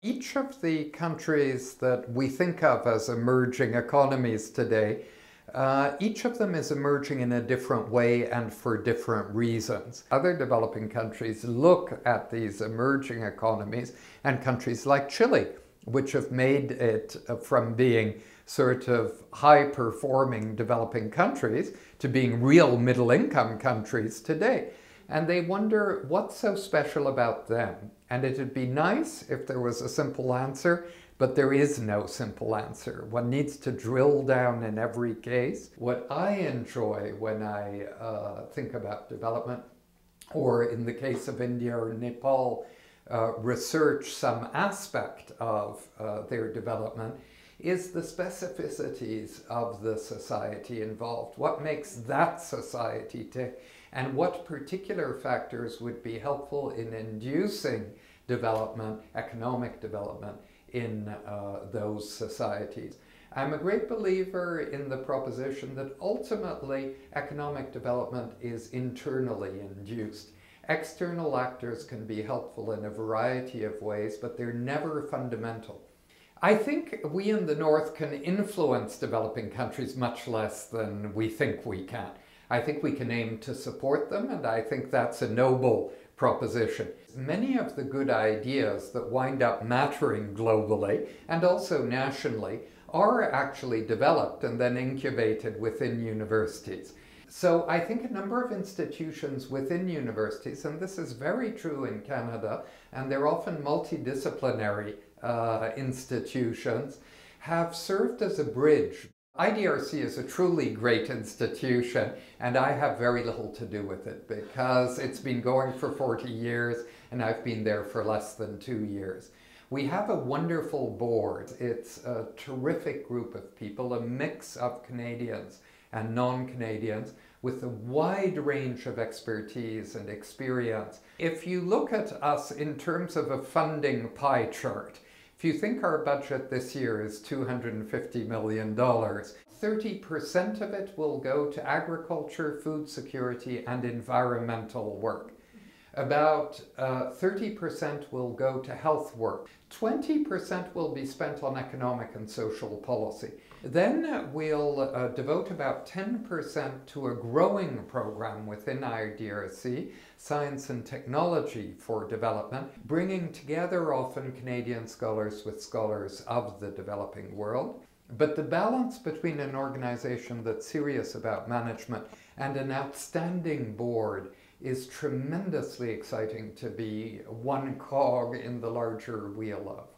Each of the countries that we think of as emerging economies today, each of them is emerging in a different way and for different reasons. Other developing countries look at these emerging economies, and countries like Chile, which have made it from being sort of high-performing developing countries to being real middle-income countries today. And they wonder what's so special about them. And it'd be nice if there was a simple answer, but there is no simple answer. One needs to drill down in every case. What I enjoy when I think about development, or in the case of India or Nepal, research some aspect of their development, is the specificities of the society involved. What makes that society tick, and what particular factors would be helpful in inducing development, economic development in those societies. I'm a great believer in the proposition that ultimately economic development is internally induced. External actors can be helpful in a variety of ways, but they're never fundamental. I think we in the North can influence developing countries much less than we think we can. I think we can aim to support them, and I think that's a noble proposition. Many of the good ideas that wind up mattering globally and also nationally are actually developed and then incubated within universities. So I think a number of institutions within universities, and this is very true in Canada, and they're often multidisciplinary institutions, have served as a bridge. IDRC is a truly great institution, and I have very little to do with it because it's been going for 40 years and I've been there for less than 2 years. We have a wonderful board. It's a terrific group of people, a mix of Canadians and non-Canadians with a wide range of expertise and experience. If you look at us in terms of a funding pie chart, if you think our budget this year is $250 million, 30% of it will go to agriculture, food security, and environmental work. About 30% will go to health work. 20% will be spent on economic and social policy. Then we'll devote about 10% to a growing program within IDRC, Science and Technology for Development, bringing together often Canadian scholars with scholars of the developing world. But the balance between an organization that's serious about management and an outstanding board is tremendously exciting to be one cog in the larger wheel of.